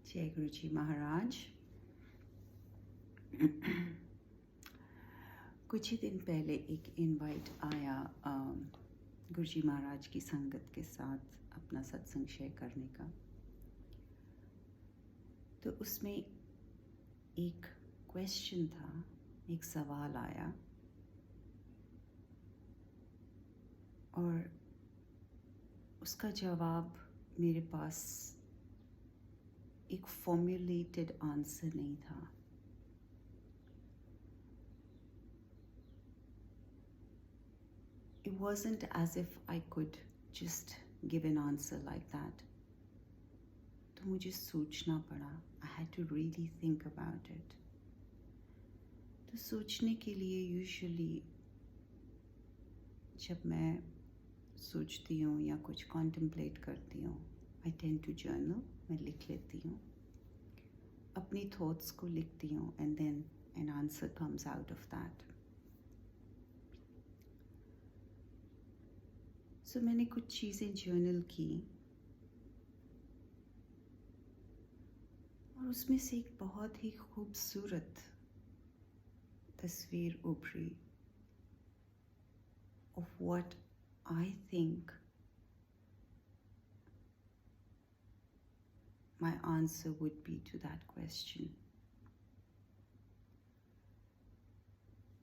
जय गुरु जी महाराज। कुछ ही दिन पहले एक इनवाइट आया गुरु जी महाराज की संगत के साथ अपना सत्संग शेयर करने का। तो उसमें एक क्वेश्चन था, एक सवाल आया और उसका जवाब मेरे पास एक फॉर्मुलेटेड आंसर नहीं था। It wasn't as if I could just give an answer like that. तो मुझे सोचना पड़ा। I had to really think about it. तो सोचने के लिए यूजुअली जब मैं सोचती हूँ या कुछ कॉन्टेम्पलेट करती हूँ, I tend to journal, मैं लिख लेती हूँ, अपनी थॉट्स को लिखती हूँ and then an answer comes out of that. So मैंने कुछ चीज़ें जर्नल की और उसमें से एक बहुत ही खूबसूरत तस्वीर उभरी of what I think my answer would be to that question.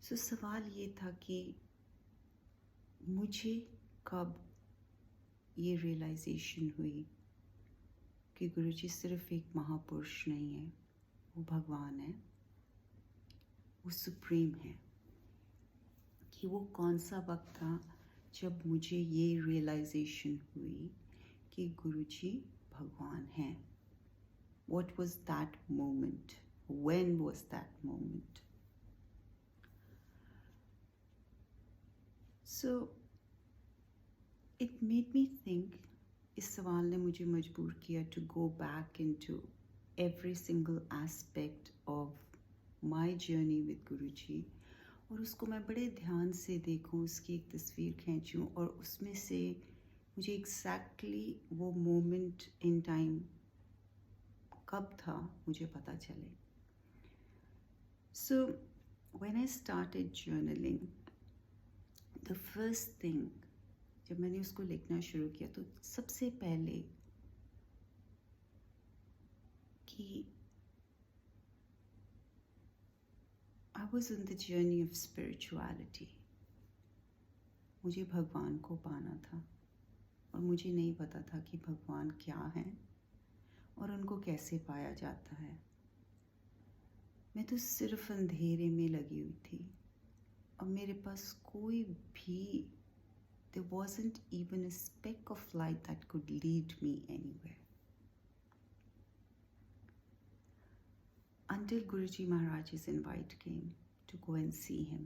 So सवाल ये था कि मुझे कब ये रियलाइजेशन हुई कि गुरुजी सिर्फ एक महापुरुष नहीं है, वो भगवान है, वो सुप्रीम है। कि वो कौन सा वक्त था जब मुझे ये रियलाइजेशन हुई कि गुरुजी भगवान हैं। What was that moment? When was that moment? So it made me think, इस सवाल ने मुझे मजबूर किया to go back into every single aspect of my journey with गुरुजी और उसको मैं बड़े ध्यान से देखूं, उसकी एक तस्वीर खींचूं और उसमें से मुझे एग्जैक्टली वो मोमेंट इन टाइम कब था मुझे पता चले। So when I started journaling, the first thing, जब मैंने उसको लिखना शुरू किया तो सबसे पहले कि I was on the journey of spirituality. मुझे भगवान को पाना था और मुझे नहीं पता था कि भगवान क्या है और उनको कैसे पाया जाता है। मैं तो सिर्फ अंधेरे में लगी हुई थी और मेरे पास कोई भी there wasn't even a speck of light that could lead me anywhere. Until Guruji Maharaj's invite came to go and see him.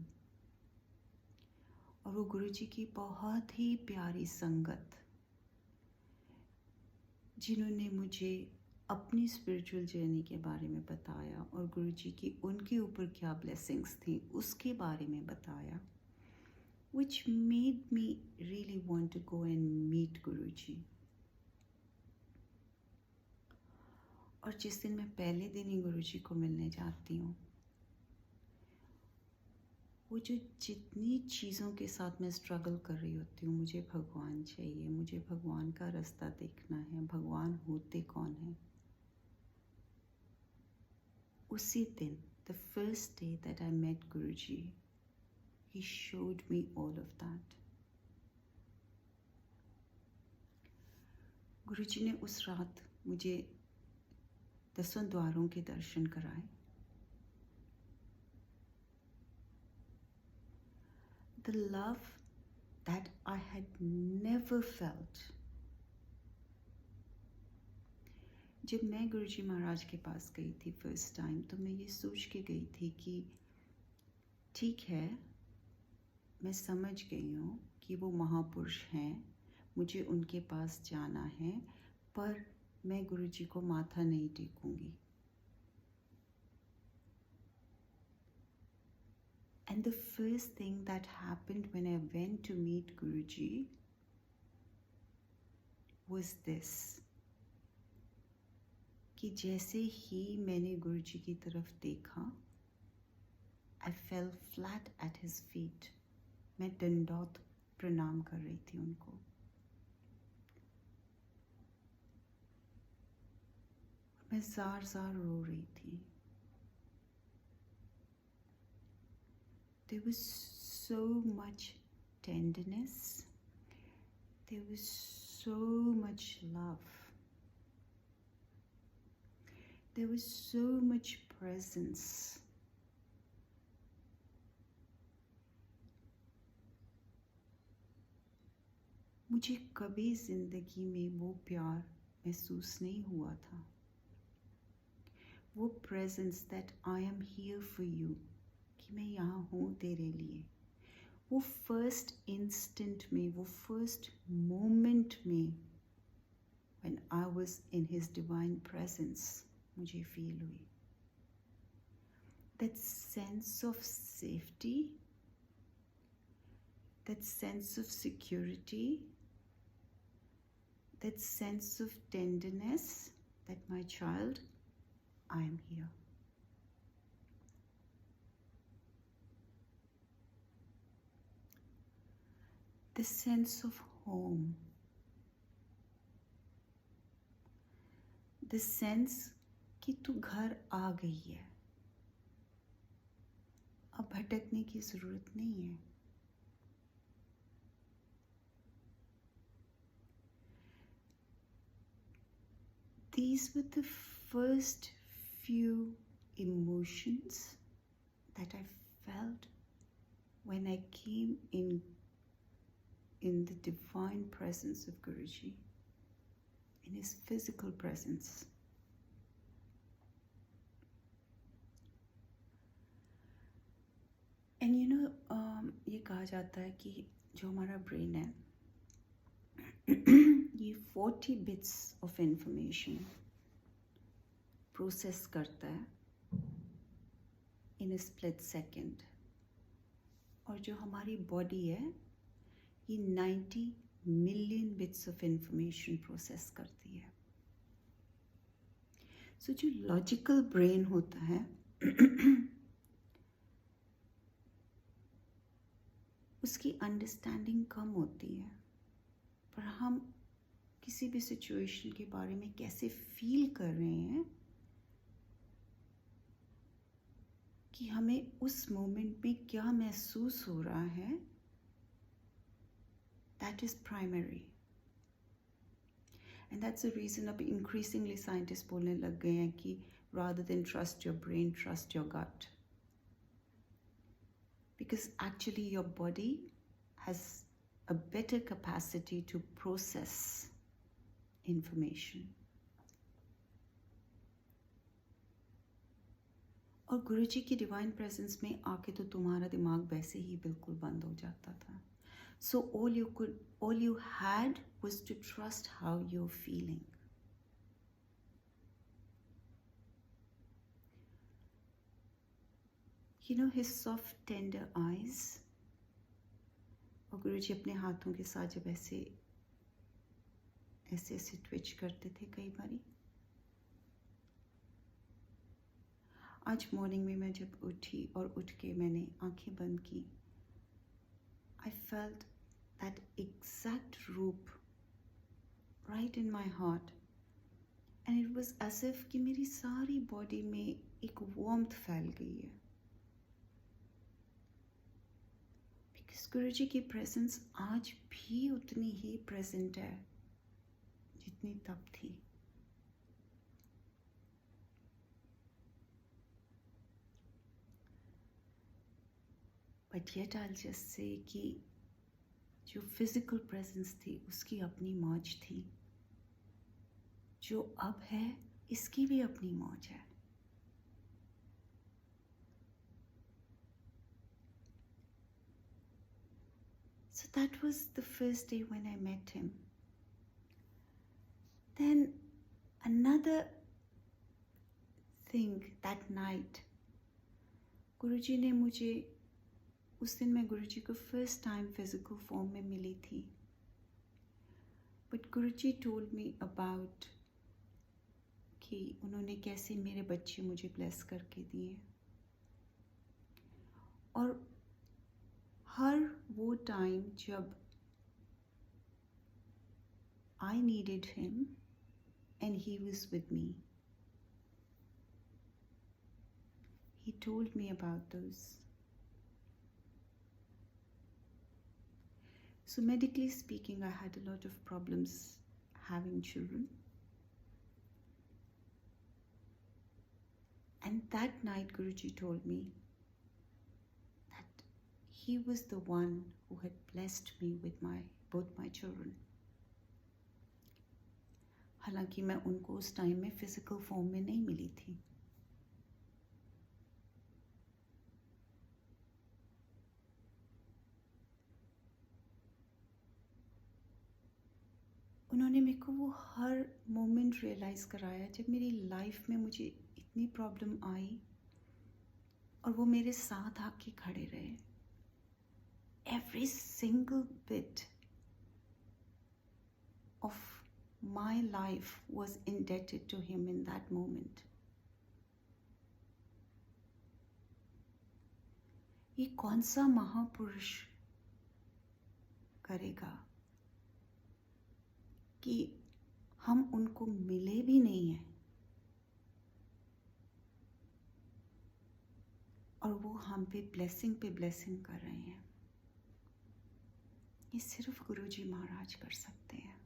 और वो गुरुजी की बहुत ही प्यारी संगत, जिन्होंने मुझे अपनी स्पिरिचुअल जर्नी के बारे में बताया और गुरुजी की उनके ऊपर क्या ब्लेसिंग्स थी उसके बारे में बताया, which made me really want to go and meet गुरुजी। और जिस दिन मैं पहले दिन ही गुरुजी को मिलने जाती हूँ, वो जो जितनी चीज़ों के साथ मैं स्ट्रगल कर रही होती हूँ, मुझे भगवान चाहिए, मुझे भगवान का रास्ता देखना है, भगवान होते कौन है, उसी दिन the first day that I met Guruji, he showed me all of that. गुरुजी ने उस रात मुझे 10 द्वारों के दर्शन कराए। The love that I had never felt. जब मैं गुरुजी महाराज के पास गई थी फर्स्ट टाइम, तो मैं ये सोच के गई थी कि ठीक है, मैं समझ गई हूँ कि वो महापुरुष हैं, मुझे उनके पास जाना है, पर मैं गुरुजी को माथा नहीं टेकूंगी। And the first thing that happened when I went to meet Guruji was this, कि जैसे ही मैंने गुरुजी की तरफ देखा, I fell flat at his feet. मैं दंडौत प्रणाम कर रही थी उनको। मैं जार जार रो रही थी। There was so much tenderness. There was so much love. There was so much presence. मुझे कभी जिंदगी में वो प्यार महसूस नहीं हुआ था। वो presence that I am here for you, कि मैं यहाँ हूँ तेरे लिए, वो फर्स्ट इंस्टेंट में, वो फर्स्ट मोमेंट में when I was in his divine presence मुझे फील हुई। That sense of safety, that sense of security, that sense of tenderness, that my child, I am here. The sense of home, the sense कि तू घर आ गई है, अब भटकने की जरूरत नहीं है। These were the first few emotions that I felt when I came in the divine presence of Guruji, in his physical presence. And you know, ये कहा जाता है कि जो हमारा ब्रेन है ये 40 bits of information प्रोसेस करता है in a split second, और जो हमारी बॉडी है ये 90 million bits of information process करती है। So जो लॉजिकल ब्रेन होता है उसकी अंडरस्टैंडिंग कम होती है, पर हम किसी भी सिचुएशन के बारे में कैसे फील कर रहे हैं कि हमें उस मोमेंट में क्या महसूस हो रहा है, that is primary. And that's the reason अब increasingly scientists बोलने लग गए हैं कि rather than trust your brain, trust your gut. Because actually your body has a better capacity to process information. और गुरुजी की डिवाइन प्रेजेंस में आके तो तुम्हारा दिमाग वैसे ही बिल्कुल बंद हो जाता था। So all you had was to trust how you're feeling. You know his soft tender eyes. और गुरुजी अपने हाथों के साथ जब ऐसे ट्विच करते थे कई बारी। आज मॉर्निंग में मैं जब उठी और उठ के मैंने आंखें बंद की, I felt that exact रूप right in my heart, and it was as if कि मेरी सारी बॉडी में एक warmth फैल गई है, because गुरुजी की प्रेजेंस आज भी उतनी ही प्रेजेंट है जितनी तब थी। But yet I'll just say कि जो फिजिकल प्रेजेंस थी उसकी अपनी मौज थी, जो अब है इसकी भी अपनी मौज है। So that was the first day when I met him. Then another thing that night, गुरुजी ने मुझे, उस दिन मैं गुरुजी को फर्स्ट टाइम फिजिकल फॉर्म में मिली थी, but Guruji told me about कि उन्होंने कैसे मेरे बच्चे मुझे ब्लेस करके दिए, और हर वो टाइम जब I needed him and he was with me. He told me about those. So medically speaking, I had a lot of problems having children. And that night Guruji told me that he was the one who had blessed me with both my children. हालांकि मैं उनको उस time में physical form में नहीं मिली थी, उन्होंने मेरे को वो हर मोमेंट रियलाइज़ कराया जब मेरी लाइफ में मुझे इतनी प्रॉब्लम आई और वो मेरे साथ आके खड़े रहे. Every single bit of my life was indebted to him in that moment. ये कौन सा महापुरुष करेगा कि हम उनको मिले भी नहीं हैं और वो हम पे ब्लेसिंग कर रहे हैं. ये सिर्फ गुरुजी महाराज कर सकते हैं.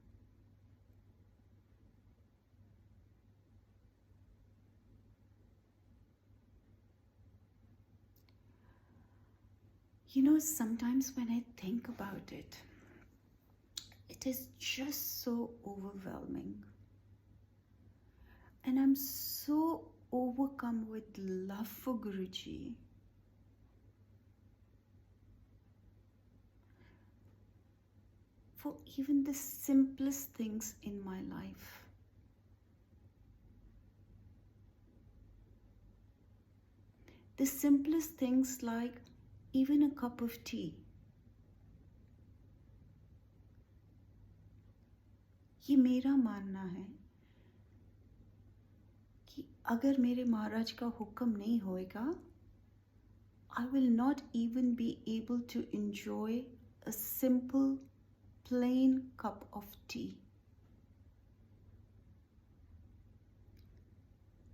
You know, sometimes when I think about it, it is just so overwhelming. And I'm so overcome with love for Guruji. For even the simplest things in my life. The simplest things like even a cup of tea. ये मेरा मानना है कि अगर मेरे महाराज का हुक्म नहीं होएगा, I will not even be able to enjoy a simple plain cup of tea.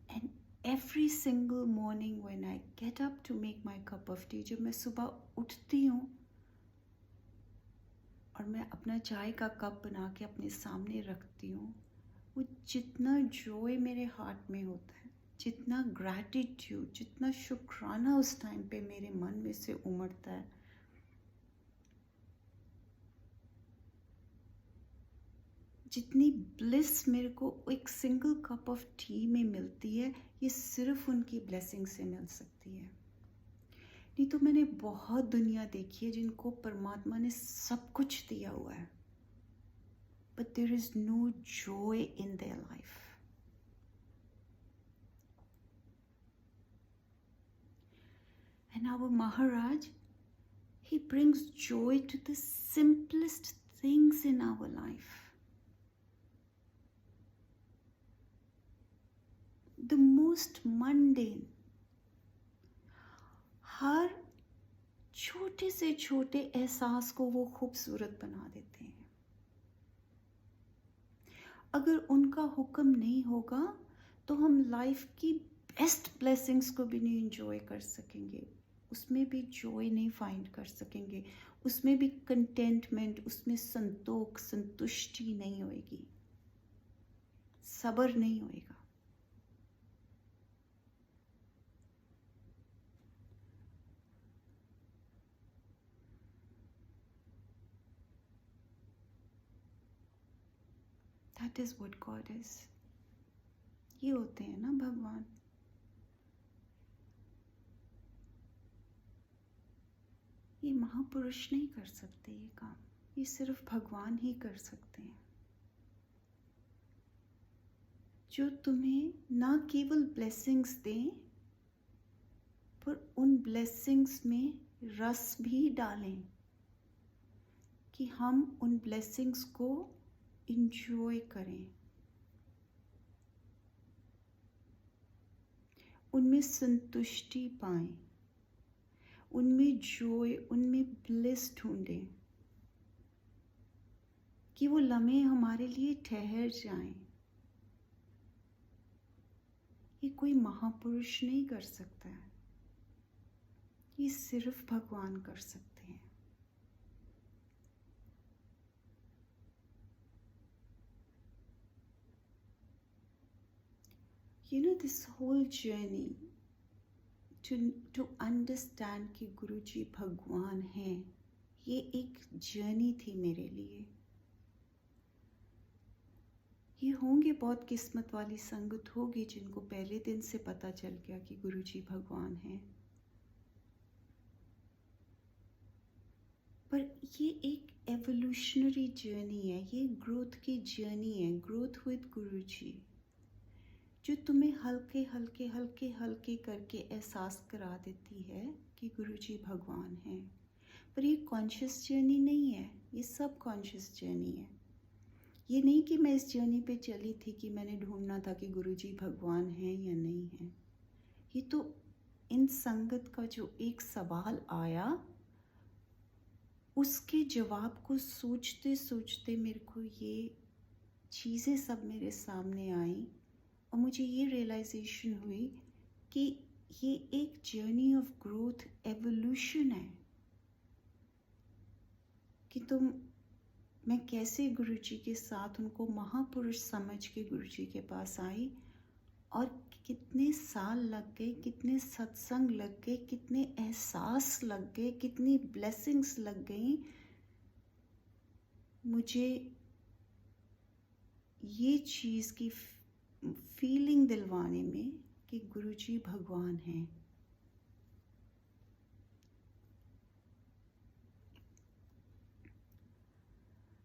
And every single morning when I get up to make my cup of tea, जब मैं सुबह उठती हूँ और मैं अपना चाय का कप बना के अपने सामने रखती हूँ, वो जितना जॉय मेरे हार्ट में होता है, जितना ग्रैटिट्यूड, जितना शुक्राना उस टाइम पे मेरे मन में से उमड़ता है, जितनी ब्लिस मेरे को एक सिंगल कप ऑफ टी में मिलती है, ये सिर्फ उनकी ब्लेसिंग से मिल सकती है. नहीं तो मैंने बहुत दुनिया देखी है जिनको परमात्मा ने सब कुछ दिया हुआ है, but there is no joy in their life. And our Maharaj, he brings joy to the simplest things in our life. The most mundane. हर छोटे से छोटे एहसास को वो खूबसूरत बना देते हैं. अगर उनका हुक्म नहीं होगा तो हम लाइफ की बेस्ट ब्लेसिंग्स को भी नहीं एंजॉय कर सकेंगे, उसमें भी जॉय नहीं फाइंड कर सकेंगे, उसमें भी कंटेंटमेंट, उसमें संतोष, संतुष्टि नहीं होएगी, सब्र नहीं होएगा. That is what God is. ये होते हैं ना भगवान. ये महापुरुष नहीं कर सकते ये काम, ये सिर्फ भगवान ही कर सकते हैं, जो तुम्हें ना केवल ब्लेसिंग्स दें पर उन ब्लेसिंग्स में रस भी डालें कि हम उन ब्लेसिंग्स को इंजॉय करें. उनमें संतुष्टि पाएं, उनमें जॉय, उनमें ब्लिस ढूंढें, कि वो लम्हे हमारे लिए ठहर जाएं। ये कोई महापुरुष नहीं कर सकता है, ये सिर्फ भगवान कर सकते हैं। You know, this whole journey to understand कि गुरुजी भगवान हैं, ये एक जर्नी थी मेरे लिए। ये होंगे बहुत किस्मत वाली संगत होगी जिनको पहले दिन से पता चल गया कि गुरुजी भगवान हैं, पर ये एक एवोल्यूशनरी जर्नी है, ये ग्रोथ की जर्नी है, ग्रोथ विद गुरुजी, जो तुम्हें हल्के हल्के हल्के हल्के करके एहसास करा देती है कि गुरुजी भगवान हैं। पर ये कॉन्शियस जर्नी नहीं है, ये सब कॉन्शियस जर्नी है। ये नहीं कि मैं इस जर्नी पे चली थी कि मैंने ढूंढना था कि गुरुजी भगवान हैं या नहीं हैं। ये तो इन संगत का जो एक सवाल आया, उसके जवाब को सोचते सोचते मेरे को ये चीज़ें सब मेरे सामने आई और मुझे ये रियलाइजेशन हुई कि ये एक जर्नी ऑफ ग्रोथ, एवोल्यूशन है, कि मैं कैसे गुरुजी के साथ उनको महापुरुष समझ के गुरुजी के पास आई, और कितने साल लग गए, कितने सत्संग लग गए, कितने एहसास लग गए, कितनी ब्लेसिंग्स लग गई मुझे ये चीज़ की फीलिंग दिलवाने में कि गुरुजी भगवान हैं।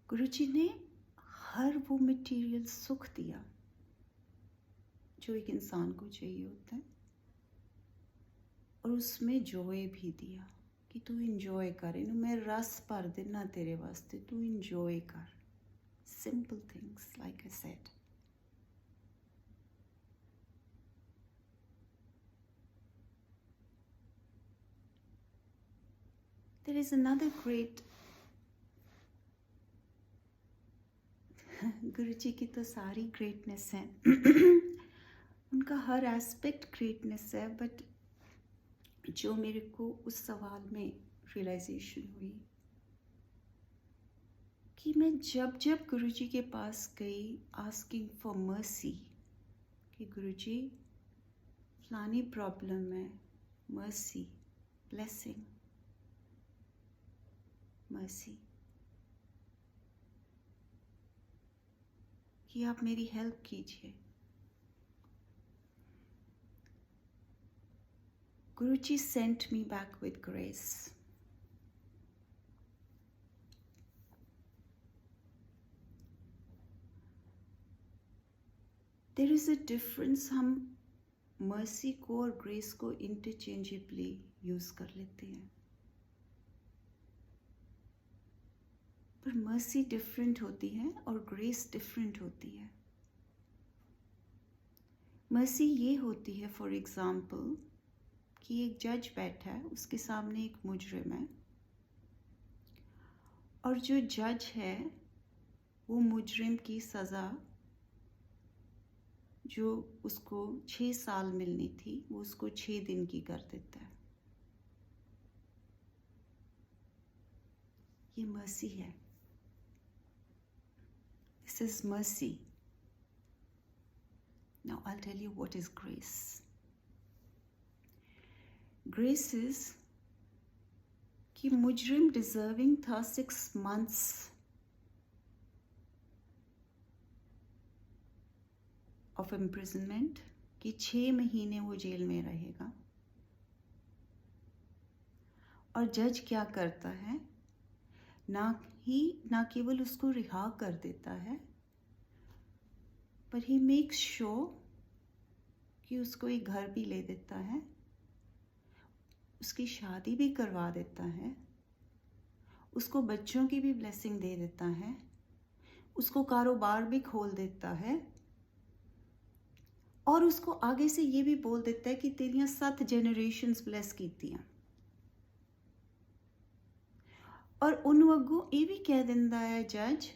गुरुजी ने हर वो मटेरियल सुख दिया जो एक इंसान को चाहिए होता है, और उसमें जॉय भी दिया कि तू इंजॉय कर, इन्हों मैं रस भर देना तेरे वास्ते, तू इंजॉय कर। Simple things like I said. There is another great गुरुजी की तो सारी ग्रेटनेस है उनका हर एस्पेक्ट ग्रेटनेस है, बट जो मेरे को उस सवाल में रियलाइजेशन हुई कि मैं जब जब गुरुजी के पास गई आस्किंग फॉर मर्सी, कि गुरुजी फलानी प्रॉब्लम है, मर्सी, ब्लेसिंग, मर्सी, कि आप मेरी हेल्प कीजिए। Guruji sent me back with grace. There is a difference. हम मर्सी को और ग्रेस को इंटरचेंजेबली यूज कर लेते हैं, पर मर्सी डिफरेंट होती है और ग्रेस डिफरेंट होती है। मर्सी ये होती है, फॉर एग्जाम्पल, कि एक जज बैठा है, उसके सामने एक मुजरिम है, और जो जज है वो मुजरिम की सज़ा जो उसको 6 साल मिलनी थी वो उसको 6 दिन की कर देता है। ये मर्सी है। This is mercy. Now I'll tell you what is grace. Grace is कि मुजरिम डिजर्विंग था 6 months ऑफ इम्प्रिजनमेंट, कि 6 महीने वो जेल में रहेगा, और जज क्या करता है, ना केवल उसको रिहा कर देता है, पर ही मेक्स श्योर कि उसको एक घर भी ले देता है, उसकी शादी भी करवा देता है, उसको बच्चों की भी ब्लेसिंग दे देता है, उसको कारोबार भी खोल देता है, और उसको आगे से ये भी बोल देता है कि तेरियां 7 जनरेशन्स ब्लेस कीतियां और उन्होंने अगों ये भी कह दिंदा है जज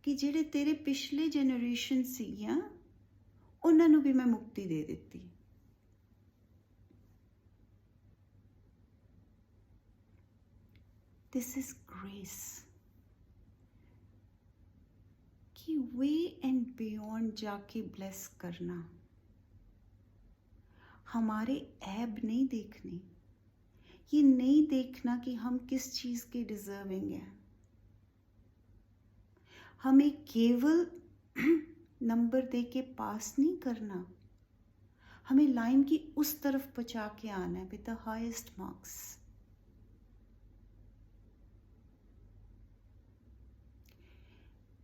कि ਜਿਹੜੇ तेरे पिछले जनरेशन ਸੀਗੀਆਂ ਉਹਨਾਂ ਨੂੰ भी मैं मुक्ति दे ਦਿੱਤੀ। This is grace कि वे एंड बियॉन्ड जाके ब्लेस करना, हमारे ऐब नहीं देखने, ये नहीं देखना कि हम किस चीज़ के डिजर्विंग हैं, हमें केवल नंबर दे के पास नहीं करना, हमें लाइन की उस तरफ पहुंचा के आना है with the highest marks.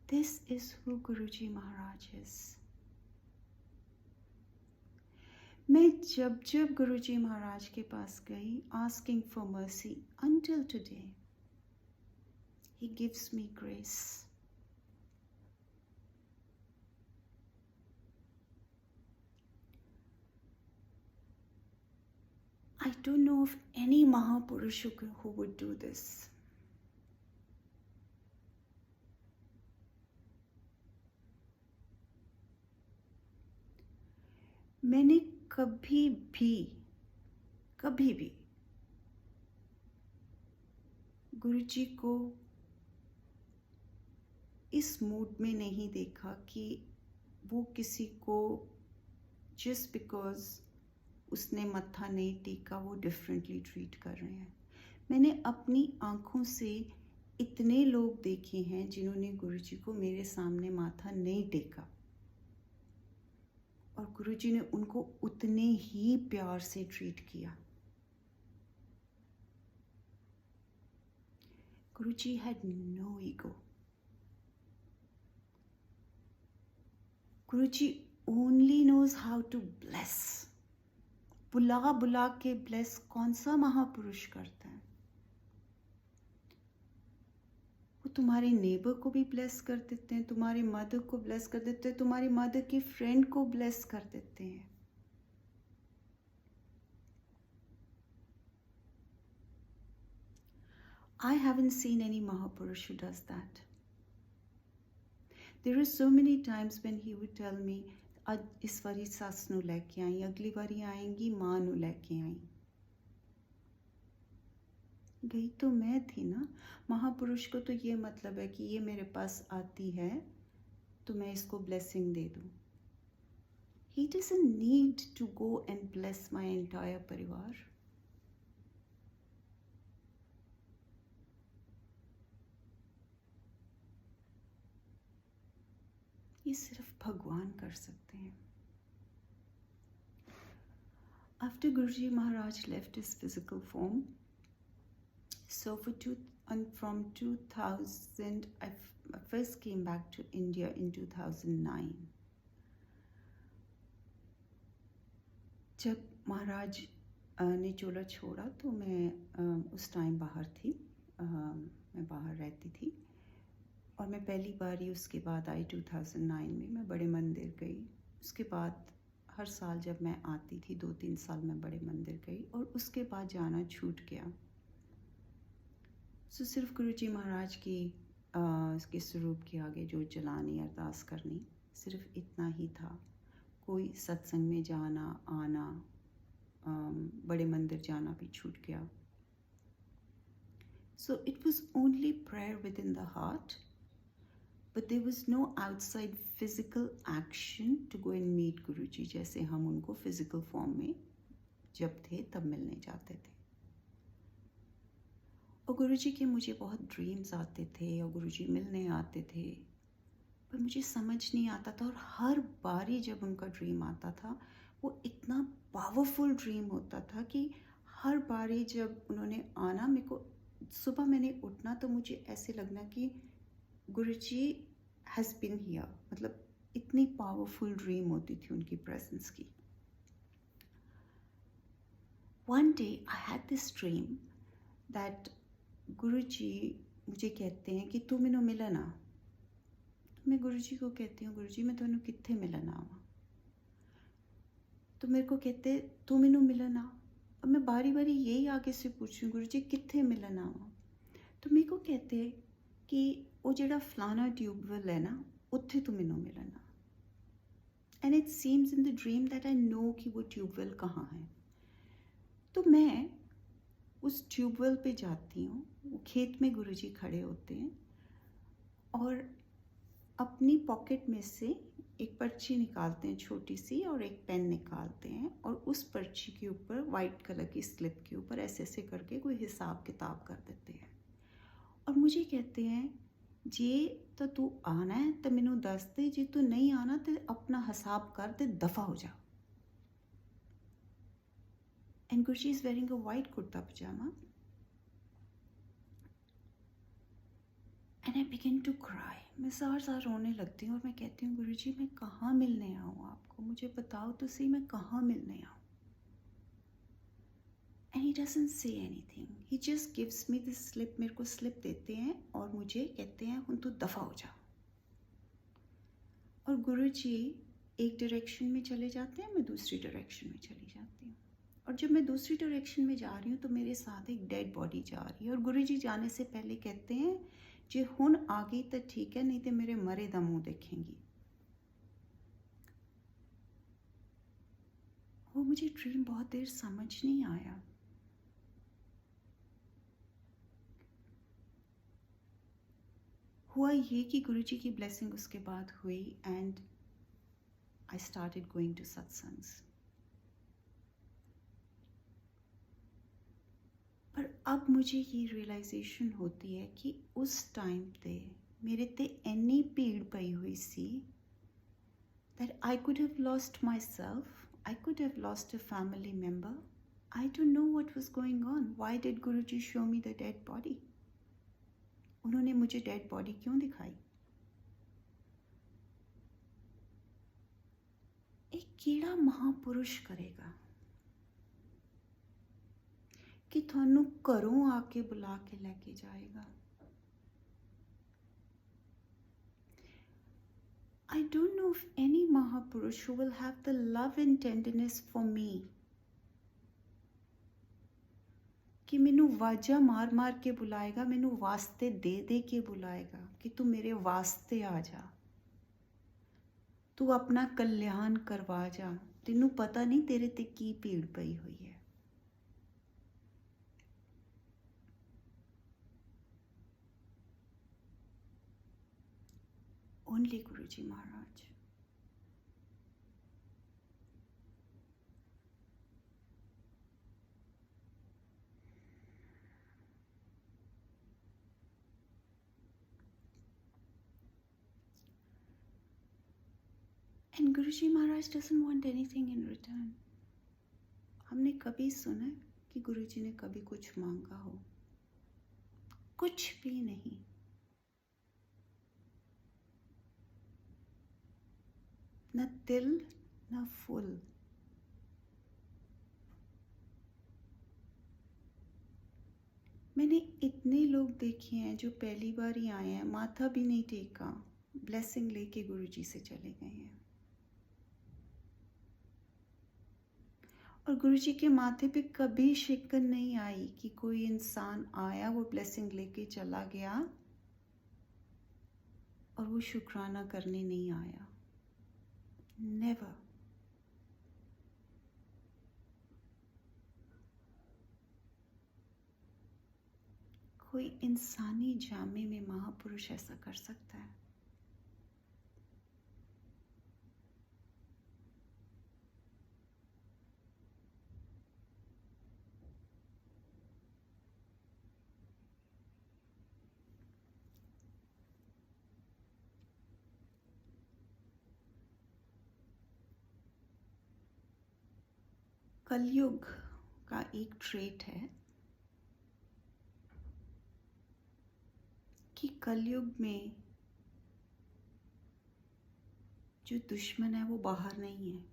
This is who Guruji Maharaj is. मैं जब जब गुरुजी महाराज के पास गई asking for mercy until today, he gives me grace. I don't know of any Mahapurush who would do this. मैंने कभी भी गुरुजी को इस मूड में नहीं देखा कि वो किसी को just because उसने मत्था नहीं टेका वो डिफरेंटली ट्रीट कर रहे हैं। मैंने अपनी आँखों से इतने लोग देखे हैं जिन्होंने गुरुजी को मेरे सामने माथा नहीं टेका और गुरुजी ने उनको उतने ही प्यार से ट्रीट किया। गुरुजी had no ego. Guruji only knows how to bless. बुला बुला के ब्लेस कौन सा महापुरुष करता है? वो तुम्हारे नेबर को भी ब्लेस कर देते हैं, तुम्हारे मदर को ब्लेस कर देते हैं, तुम्हारी मदर की फ्रेंड को ब्लेस कर देते हैं। I haven't seen any Mahapurush who does that. There are so many times when he would tell me, "आज इस बारी सास नू लेके आई, अगली बारी आएंगी माँ नू लेके आई।" गई तो मैं थी ना। महापुरुष को तो ये मतलब है कि ये मेरे पास आती है तो मैं इसको ब्लेसिंग दे दूँ। He doesn't need to go and bless my entire परिवार। ये सिर्फ भगवान कर सकते हैं। After Guruji Maharaj left his physical form, so from 2000, I first came back to India in 2009. जब महाराज ने चोला छोड़ा तो मैं उस टाइम बाहर थी, मैं बाहर रहती थी और मैं पहली बार ही उसके बाद आई 2009 में। मैं बड़े मंदिर गई। उसके बाद हर साल जब मैं आती थी 2-3 साल मैं बड़े मंदिर गई और उसके बाद जाना छूट गया। सो सिर्फ गुरुजी महाराज की के स्वरूप के आगे जो जलानी अरदास करनी, सिर्फ इतना ही था। कोई सत्संग में जाना आना, बड़े मंदिर जाना भी छूट गया। So it was only prayer within the heart, but there was no outside physical action to go and meet Guruji, जैसे हम उनको physical form में जब थे तब मिलने जाते थे। और गुरुजी के मुझे बहुत ड्रीम्स आते थे और गुरुजी मिलने आते थे, पर मुझे समझ नहीं आता था। और हर बारी जब उनका ड्रीम आता था वो इतना पावरफुल ड्रीम होता था कि हर बारी जब उन्होंने आना, मेरे को सुबह मैंने उठना तो मुझे ऐसे लगना कि गुरुजी हैज़ बीन हियर, मतलब इतनी पावरफुल ड्रीम होती थी उनकी प्रेजेंस की। One day I had this dream that Guruji मुझे कहते हैं कि तू मैनू मिलन आ। मैं गुरुजी को कहती हूँ, गुरुजी मैं तुहानू कित्थे मिलन आवां? तो मेरे को कहते तू मैनू मिलन आ। और मैं बारी बारी यही आगे से पूछूँ गुरु जी कित्थे मिलन आवां। तो मेरे को कहते कि वो जिहड़ा फलाना ट्यूबवैल है ना उत्थे तू मैनू मिलन आ। And it seems in the dream that I know कि वो ट्यूबवेल कहाँ है। तो मैं उस ट्यूबवेल पे जाती हूँ, वो खेत में गुरुजी खड़े होते हैं और अपनी पॉकेट में से एक पर्ची निकालते हैं छोटी सी और एक पेन निकालते हैं और उस पर्ची के ऊपर वाइट कलर की स्लिप के ऊपर ऐसे ऐसे करके कोई हिसाब किताब कर देते हैं और मुझे कहते हैं जे तो तू आना है तो मैनू दस दे, जे तू नहीं आना तो अपना हिसाब कर ते दफ़ा हो जा। And Guruji is wearing a white kurta pajama and I begin to cry. मैं ज़ार रोने लगती हूँ और मैं कहती हूँ गुरुजी मैं कहाँ मिलने आऊँ आपको, मुझे बताओ तो सही मैं कहाँ मिलने आऊँ। And he doesn't say anything, he just gives me this slip. मेरे को स्लिप देते हैं और मुझे कहते हैं हुन तू दफ़ा हो जा। और गुरुजी एक डायरेक्शन में चले जाते हैं, मैं दूसरी डायरेक्शन में चली जाती हूँ। और जब मैं दूसरी डायरेक्शन में जा रही हूँ तो मेरे साथ एक डेड बॉडी जा रही है और गुरुजी जाने से पहले कहते हैं जे हुन आ गई तो ठीक है, नहीं तो मेरे मरे दा मुँह देखेंगी। वो मुझे ड्रीम बहुत देर समझ नहीं आया। हुआ ये कि गुरुजी की ब्लेसिंग उसके बाद हुई and I started going to satsangs. पर अब मुझे ये रियलाइजेशन होती है कि उस टाइम पे मेरे ते इन्नी भीड़ पई हुई सी that I could have lost myself, I could have lost a family member. I don't know what was going on. Why did Guruji show me the dead body? उन्होंने मुझे डेड बॉडी क्यों दिखाई? एक केड़ा महापुरुष करेगा कि थानू घरों आके बुला के लेके जाएगा। I don't know of any Mahapurush who will have the love and tenderness for me कि मैनू वाजा मार मार के बुलाएगा, मैनू वास्ते दे दे के बुलाएगा कि तू मेरे वास्ते आ जा, तू अपना कल्याण करवा जा, तेनू पता नहीं तेरे ते की भीड़ पई हुई है। Only Guruji Maharaj. And Guruji Maharaj doesn't want anything in return. हमने कभी सुना कि गुरुजी ने कभी कुछ मांगा हो? कुछ भी नहीं। न तिल न फूल। मैंने इतने लोग देखे हैं जो पहली बार ही आए हैं, माथा भी नहीं टेका, ब्लेसिंग लेके गुरुजी से चले गए हैं। और गुरुजी के माथे पे कभी शिकन नहीं आई कि कोई इंसान आया, वो ब्लेसिंग लेके चला गया और वो शुक्राना करने नहीं आया। नेवर। कोई इंसानी जामे में महापुरुष ऐसा कर सकता है? कलयुग का एक ट्रेट है कि कलयुग में जो दुश्मन है वो बाहर नहीं है,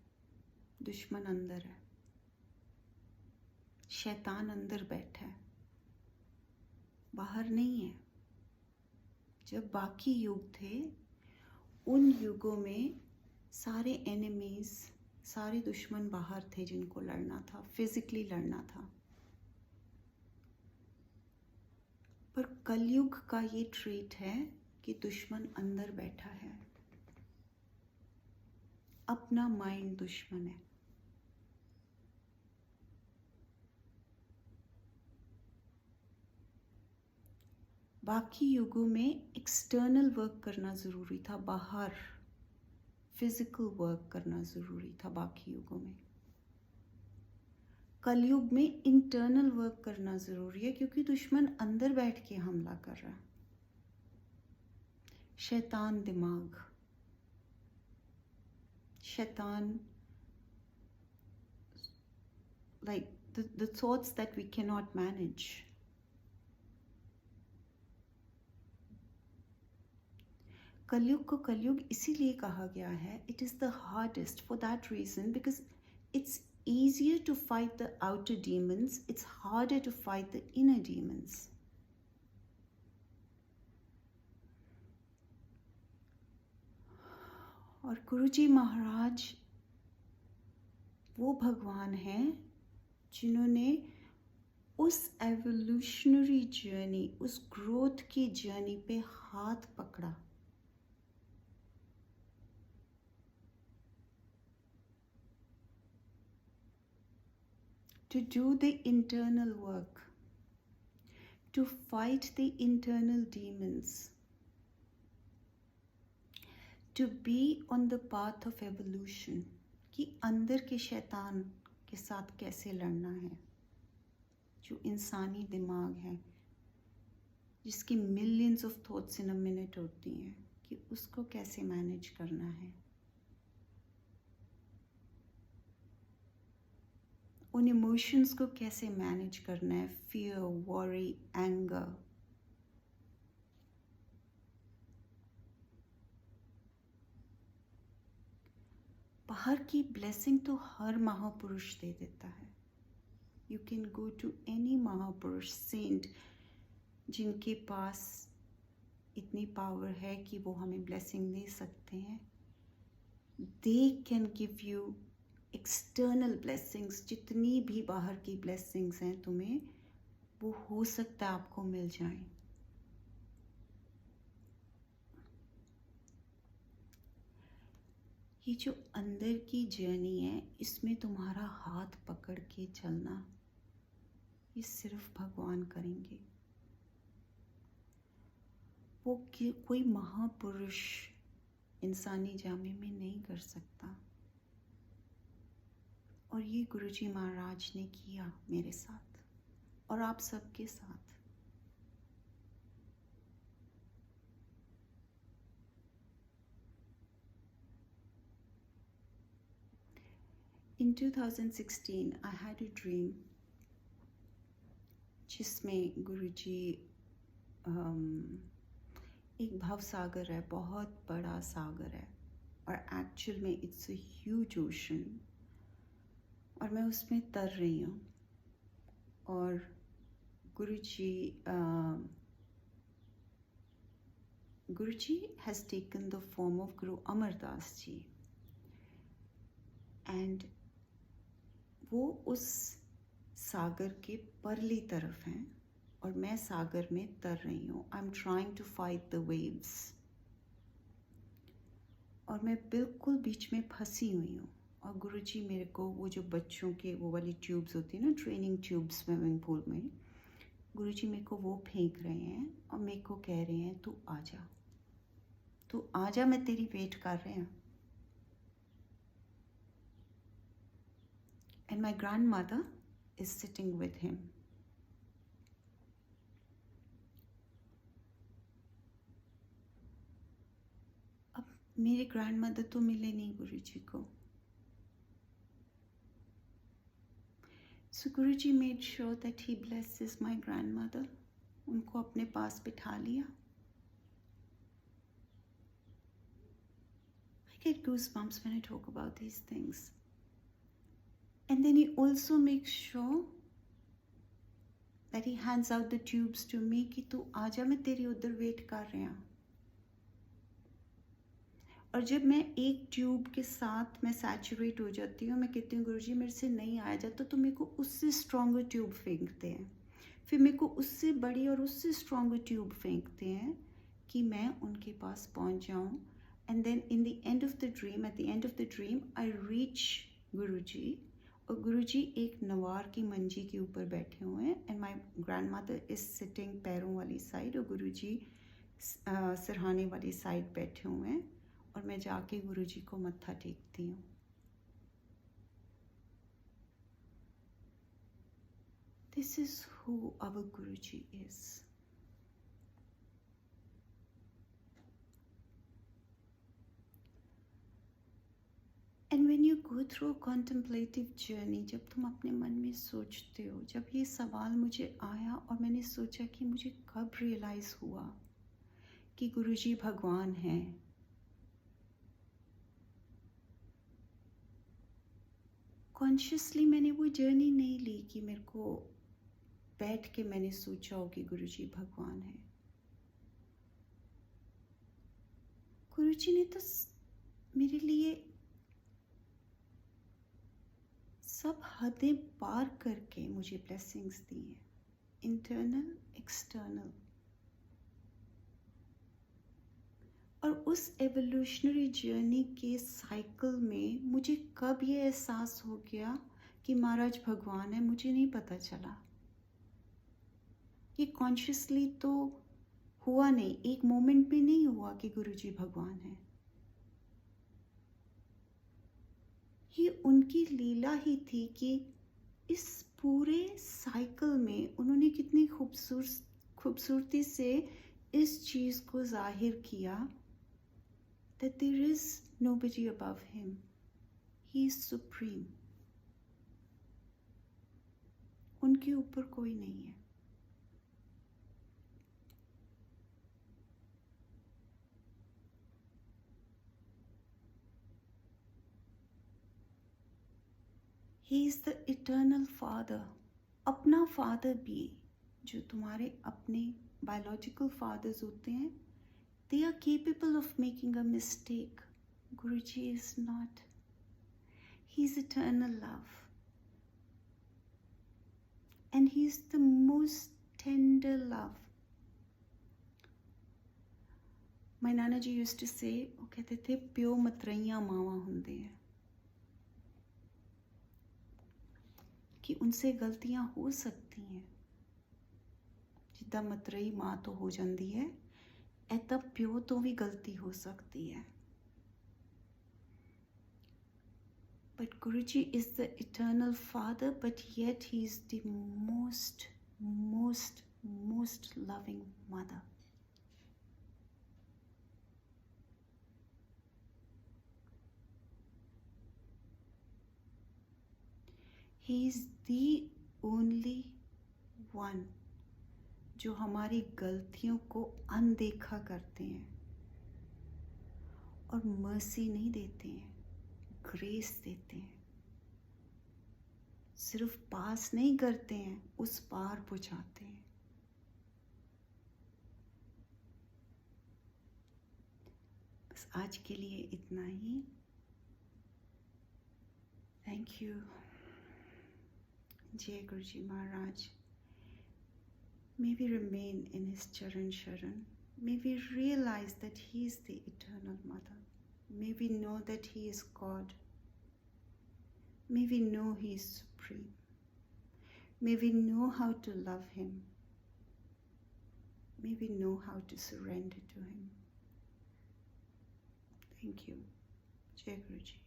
दुश्मन अंदर है, शैतान अंदर बैठा है, बाहर नहीं है। जब बाकी युग थे उन युगों में सारे एनिमीज, सारे दुश्मन बाहर थे जिनको लड़ना था, फिजिकली लड़ना था। पर कलयुग का ये ट्रेट है कि दुश्मन अंदर बैठा है, अपना माइंड दुश्मन है। बाकी युगों में एक्सटर्नल वर्क करना ज़रूरी था, बाहर फिजिकल वर्क करना ज़रूरी था बाकी युगों में। कलयुग में इंटरनल वर्क करना ज़रूरी है, क्योंकि दुश्मन अंदर बैठ के हमला कर रहा है। शैतान दिमाग, शैतान, like the thoughts that we cannot manage. कलयुग को कलयुग इसीलिए कहा गया है, it is the hardest for that reason, because it's easier to fight the outer demons, it's harder to fight the inner demons. और गुरुजी महाराज वो भगवान हैं जिन्होंने उस एवोल्यूशनरी जर्नी, उस ग्रोथ की जर्नी पे हाथ पकड़ा। To do the internal work, to fight the internal demons, to be on the path of evolution, कि अंदर के शैतान के साथ कैसे लड़ना है, जो इंसानी दिमाग है, जिसकी millions of thoughts in a minute होती हैं, कि उसको कैसे मैनेज करना है, उन इमोशंस को कैसे मैनेज करना है, फियर, वॉरी, एंगर। बाहर की ब्लेसिंग तो हर महापुरुष दे देता है। You can go to any महापुरुष, सेंट, जिनके पास इतनी पावर है कि वो हमें ब्लेसिंग दे सकते हैं। They can give you external blessings, जितनी भी बाहर की ब्लेसिंग्स हैं तुम्हें, वो हो सकता है आपको मिल जाएं। ये जो अंदर की जर्नी है, इसमें तुम्हारा हाथ पकड़ के चलना, ये सिर्फ भगवान करेंगे। वो कोई महापुरुष इंसानी जामे में नहीं कर सकता। और ये गुरुजी महाराज ने किया मेरे साथ और आप सबके साथ। In 2016 I had a dream जिसमें गुरुजी एक भव सागर है, बहुत बड़ा सागर है, और एक्चुअल में इट्स अ ह्यूज ओशन, और मैं उसमें तर रही हूँ। और Guruji has taken the form of Guru Amardas ji, and वो उस सागर के परली तरफ हैं और मैं सागर में तर रही हूँ। I am trying to fight the waves, और मैं बिल्कुल बीच में फंसी हुई हूँ। और गुरुजी मेरे को वो जो बच्चों के वो वाली ट्यूब्स होती है ना, ट्रेनिंग ट्यूब्स स्विमिंग पूल में, गुरुजी मेरे को वो फेंक रहे हैं और मेरे को कह रहे हैं तू आजा, तू आजा, मैं तेरी वेट कर रहे हैं। And my grandmother is sitting with him. अब मेरे ग्रैंडमदर तो मिले नहीं गुरुजी को, so Guruji made sure that he blesses my grandmother. उनको अपने पास बिठा लिया। I get goosebumps when I talk about these things. And then he also makes sure that he hands out the tubes to me कि तू आजा, मैं तेरी उधर वेट कर रहा हूँ। और जब मैं एक ट्यूब के साथ मैं सैचुरेट हो जाती हूँ, मैं कहती हूँ गुरुजी मेरे से नहीं आया जाता, तो मेरे को उससे स्ट्रॉन्गर ट्यूब फेंकते हैं, फिर मेरे को उससे बड़ी और उससे स्ट्रॉन्गर ट्यूब फेंकते हैं कि मैं उनके पास पहुँच जाऊँ. And then in the end of the dream, at the end of the dream I reach Guruji. और गुरुजी एक नवार की मंजी के ऊपर बैठे हुए हैं and my grandmother is sitting पैरों वाली साइड और गुरुजी सिरहाने वाली साइड बैठे हुए हैं. और मैं जाके गुरुजी को मत्था टेकती हूँ. This is who our Guruji is. And when you go through a contemplative journey, जब तुम अपने मन में सोचते हो, जब ये सवाल मुझे आया और मैंने सोचा कि मुझे कब रियलाइज़ हुआ कि गुरुजी भगवान हैं, कॉन्शियसली मैंने वो जर्नी नहीं ली कि मेरे को बैठ के मैंने सोचा हो कि गुरुजी भगवान है. गुरुजी ने तो मेरे लिए सब हदें पार करके मुझे ब्लेसिंग्स दी हैं, इंटरनल एक्सटर्नल. और उस एवोल्यूशनरी जर्नी के साइकिल में मुझे कब ये एहसास हो गया कि महाराज भगवान है, मुझे नहीं पता चला. ये कॉन्शियसली तो हुआ नहीं, एक मोमेंट में नहीं हुआ कि गुरुजी भगवान है. ये उनकी लीला ही थी कि इस पूरे साइकिल में उन्होंने कितनी खूबसूरती से इस चीज़ को जाहिर किया that there is nobody above him. He is supreme. उनके ऊपर कोई नहीं है. He is the eternal father. अपना फादर भी, जो तुम्हारे अपने बायोलॉजिकल फादर्स होते हैं, they are capable of making a mistake. Guruji is not. He is eternal love. And he is the most tender love. My Nana ji used to say, वो कहते थे प्यो मतरैया मावा हुंदे हैं, कि उनसे गलतियां हो सकती हैं. जिद्दां मतरई माँ तो हो जाती है, ऐदा प्यो तो भी गलती हो सकती है. But Guruji is the eternal father, but yet he is the most loving mother. He is the only one जो हमारी गलतियों को अनदेखा करते हैं और मर्सी नहीं देते हैं, ग्रेस देते हैं. सिर्फ पास नहीं करते हैं, उस पार पहुंचाते हैं. बस आज के लिए इतना ही. Thank you. जय गुरुजी महाराज. May we remain in his charan sharan. May we realize that he is the eternal mother. May we know that he is God. May we know he is supreme. May we know how to love him. May we know how to surrender to him. Thank you. Jai Guruji.